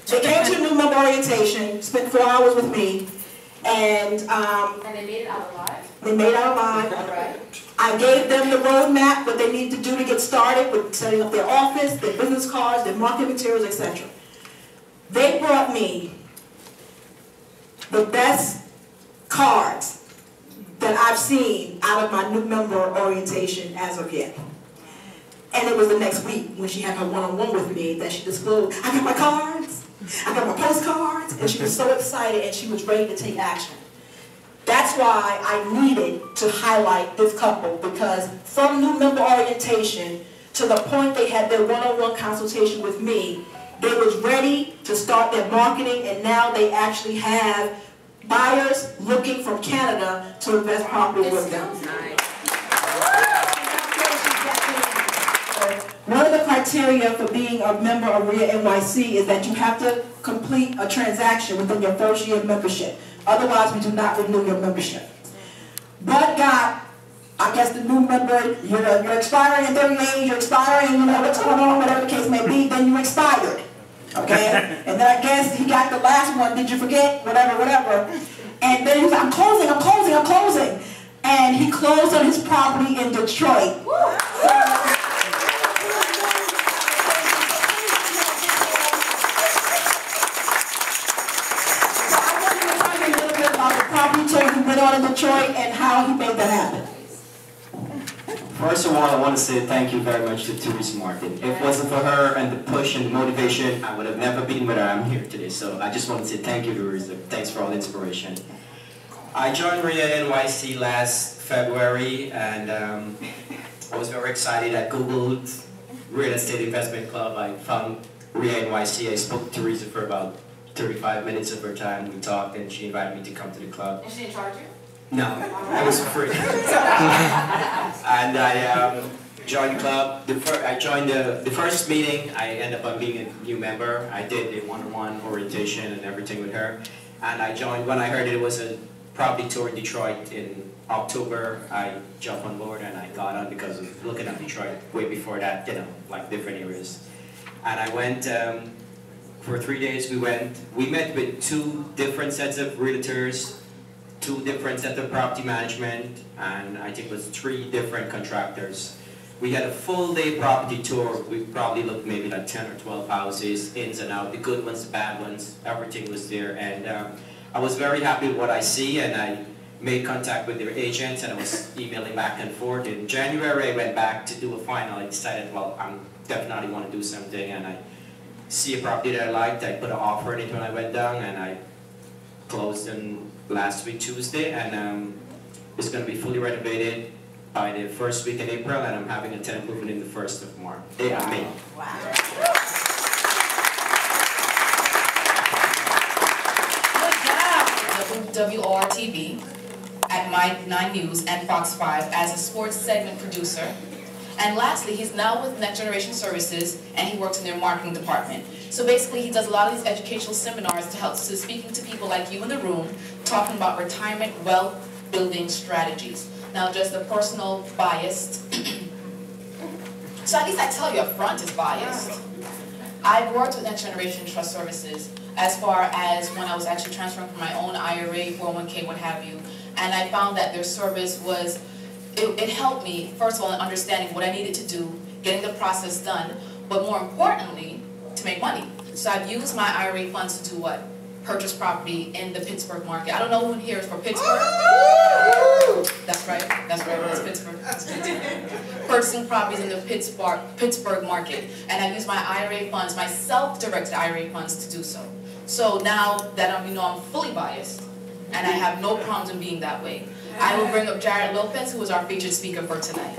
They came to a new member orientation, spent 4 hours with me, and they made it out alive? They made it out alive. All right. I gave them the roadmap, what they need to do to get started with setting up their office, their business cards, their marketing materials, etc. They brought me the best cards that I've seen out of my new member orientation as of yet. And it was the next week when she had her one-on-one with me that she disclosed, I got my cards, I got my postcards, and she was so excited and she was ready to take action. That's why I needed to highlight this couple, because from new member orientation to the point they had their one-on-one consultation with me, they was ready to start their marketing, and now they actually have buyers looking from Canada to invest property with them. One of the criteria for being a member of Reia NYC is that you have to complete a transaction within your first year of membership. Otherwise, we do not renew your membership. But God, I guess the new member, you're expiring in 30 days, you're expiring, what's going on, whatever the case may be, then you expired. Okay? And then I guess he got the last one, did you forget? Whatever. And then he was like, I'm closing. And he closed on his property in Detroit. Went on in Detroit and how he made that happen. First of all, I want to say thank you very much to Teresa Martin. If it wasn't for her and the push and the motivation, I would have never been where I am here today. So I just want to say thank you, Teresa. Thanks for all the inspiration. I joined Reia NYC last February, and I was very excited. I Googled Real Estate Investment Club. I found Reia NYC. I spoke to Teresa for about 35 minutes of her time. We talked, and she invited me to come to the club. And she didn't charge you? No, I was free. And I joined the club. I joined the first meeting. I ended up being a new member. I did a one-on-one orientation and everything with her. And I joined when I heard it was a property tour in Detroit in October. I jumped on board and I got on because of looking at Detroit way before that, like different areas. And I went. For 3 days we met with 2 different sets of realtors, 2 different sets of property management, and I think it was 3 different contractors. We had a full day property tour. We probably looked maybe like 10 or 12 houses, ins and out, the good ones, the bad ones, everything was there. And I was very happy with what I see, and I made contact with their agents, and I was emailing back and forth. In January I went back to do a final. I decided, well, I definitely want to do something, and I see a property that I liked. I put an offer in it when I went down, and I closed in last week Tuesday, and it's going to be fully renovated by the first week in April, and I'm having a tenant moving in the 1st of March. May. Wow. WORTV at My 9 News and Fox 5 as a sports segment producer. And lastly, he's now with Next Generation Services, and he works in their marketing department. So basically, he does a lot of these educational seminars to help, so speaking to people like you in the room, talking about retirement wealth building strategies. Now, just a personal bias. So at least I tell you up front, it's biased. I've worked with Next Generation Trust Services as far as when I was actually transferring from my own IRA, 401k, what have you, and I found that their service was. It helped me, first of all, in understanding what I needed to do, getting the process done, but more importantly, to make money. So I've used my IRA funds to do what? Purchase property in the Pittsburgh market. I don't know who in here is for Pittsburgh. That's right, it's Pittsburgh. Purchasing properties in the Pittsburgh market. And I've used my IRA funds, my self-directed IRA funds to do so. So now that I'm fully biased, and I have no problems in being that way, I will bring up Jared Lopez, who is our featured speaker for tonight.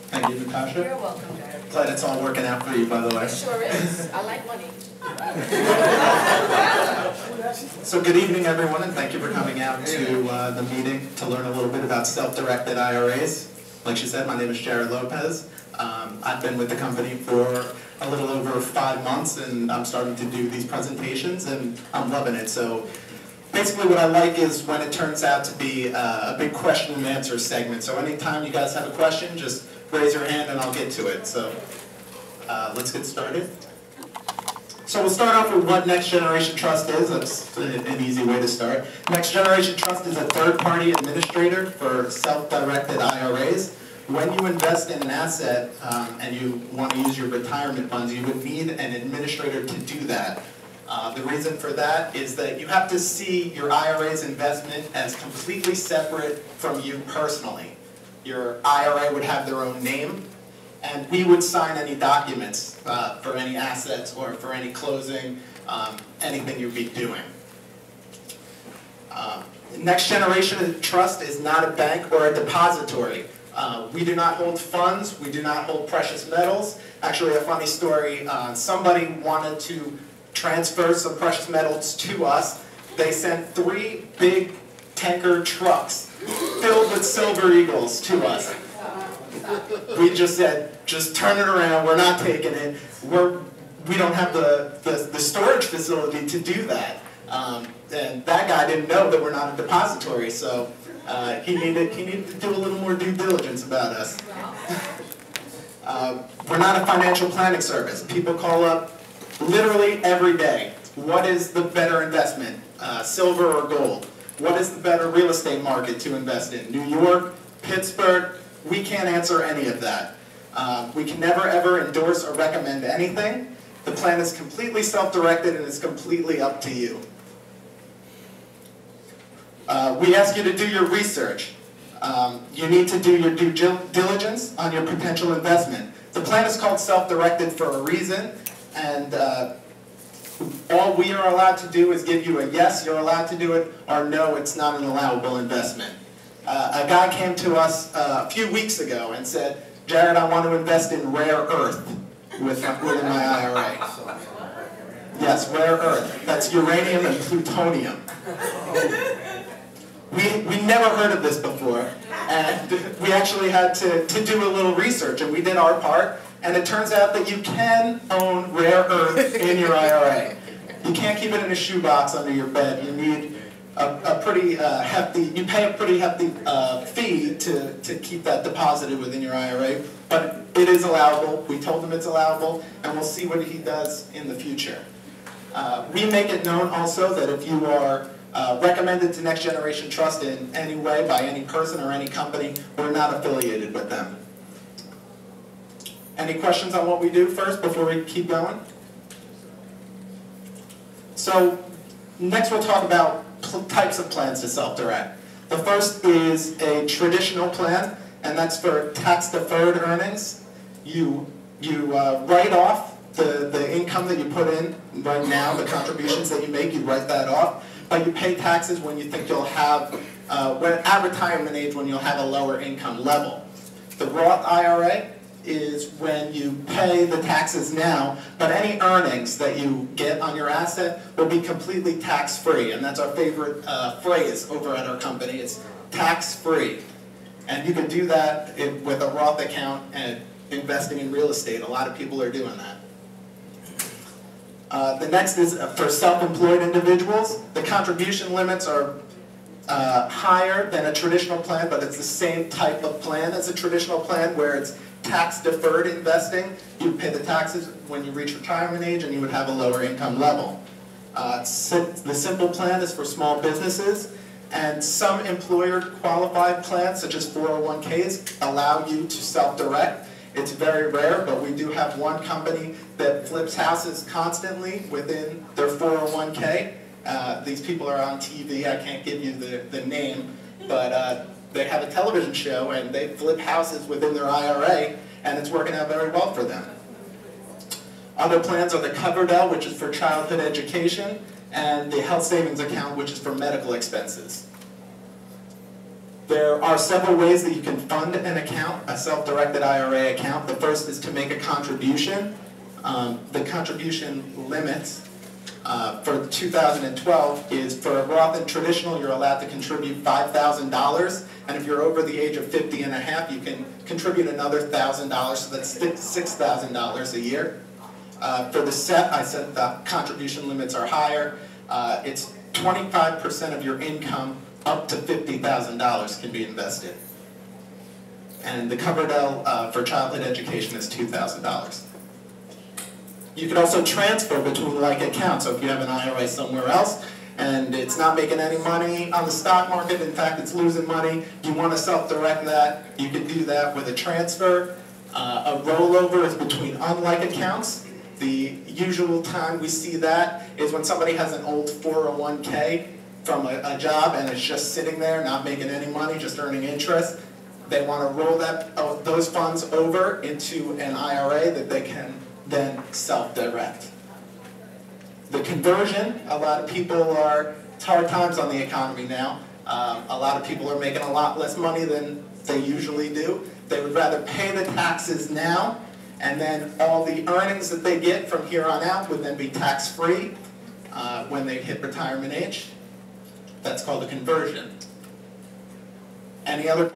Thank you, Natasha. You're welcome, Jared. Glad it's all working out for you, by the way. It sure is. I like money. So good evening, everyone, and thank you for coming out to the meeting to learn a little bit about self-directed IRAs. Like she said, my name is Jared Lopez. I've been with the company for a little over 5 months, and I'm starting to do these presentations, and I'm loving it. So Basically what I like is when it turns out to be a big question and answer segment. So anytime you guys have a question, just raise your hand and I'll get to it. So let's get started. So we'll start off with what Next Generation Trust is. That's an easy way to start. Next Generation Trust is a third-party administrator for self-directed IRAs. When you invest in an asset and you want to use your retirement funds, you would need an administrator to do that. The reason for that is that you have to see your IRA's investment as completely separate from you personally. Your IRA would have their own name, and we would sign any documents for any assets or for any closing, anything you'd be doing. Next Generation Trust is not a bank or a depository. We do not hold funds, we do not hold precious metals. Actually, a funny story, somebody wanted to transfer some precious metals to us. They sent 3 big tanker trucks filled with silver eagles to us. We just said, just turn it around, we're not taking it. We don't have the storage facility to do that. And that guy didn't know that we're not a depository, so he needed to do a little more due diligence about us. We're not a financial planning service. People call up literally every day. What is the better investment, silver or gold? What is the better real estate market to invest in? New York, Pittsburgh? We can't answer any of that. We can never ever endorse or recommend anything. The plan is completely self-directed and it's completely up to you. We ask you to do your research. You need to do your due diligence on your potential investment. The plan is called self-directed for a reason, and all we are allowed to do is give you a yes, you're allowed to do it, or no, it's not an allowable investment. A guy came to us a few weeks ago and said, Jared, I want to invest in rare earth within my IRA. Yes, rare earth. That's uranium and plutonium. We never heard of this before, and we actually had to do a little research, and we did our part, and it turns out that you can own rare earth in your IRA. You can't keep it in a shoebox under your bed. You need a pretty hefty, you pay a pretty hefty fee to keep that deposited within your IRA, but it is allowable. We told him it's allowable, and we'll see what he does in the future. We make it known also that if you are recommended to Next Generation Trust in any way by any person or any company, we're not affiliated with them. Any questions on what we do first before we keep going? So next we'll talk about types of plans to self-direct. The first is a traditional plan, and that's for tax-deferred earnings. You write off the income that you put in right now, the contributions that you make, you write that off, but you pay taxes when you think you'll have, at retirement age, when you'll have a lower income level. The Roth IRA is when you pay the taxes now, but any earnings that you get on your asset will be completely tax-free, and that's our favorite phrase over at our company. It's tax-free, and you can do that with a Roth account and investing in real estate. A lot of people are doing that. The next is for self-employed individuals. The contribution limits are higher than a traditional plan, but it's the same type of plan as a traditional plan where it's tax-deferred investing. You pay the taxes when you reach retirement age and you would have a lower income level. The simple plan is for small businesses, and some employer-qualified plans, such as 401ks, allow you to self-direct. It's very rare, but we do have one company that flips houses constantly within their 401k. These people are on TV. I can't give you the name, but they have a television show and they flip houses within their IRA, and it's working out very well for them. Other plans are the Coverdell, which is for childhood education, and the Health Savings Account, which is for medical expenses. There are several ways that you can fund an account, a self-directed IRA account. The first is to make a contribution. The contribution limits for 2012 is for a Roth and traditional, you're allowed to contribute $5,000, and if you're over the age of 50 and a half, you can contribute another $1,000, so that's $6,000 a year. For the SEP, I said the contribution limits are higher. It's 25% of your income up to $50,000 can be invested. And the Coverdell for childhood education is $2,000. You could also transfer between like accounts. So if you have an IRA somewhere else and it's not making any money on the stock market, in fact it's losing money, you want to self-direct that, you can do that with a transfer. A rollover is between unlike accounts. The usual time we see that is when somebody has an old 401k from a job and it's just sitting there, not making any money, just earning interest. They want to roll those funds over into an IRA that they can then self-direct. The conversion, a lot of people it's hard times on the economy now. A lot of people are making a lot less money than they usually do. They would rather pay the taxes now, and then all the earnings that they get from here on out would then be tax-free when they hit retirement age. That's called a conversion. Any other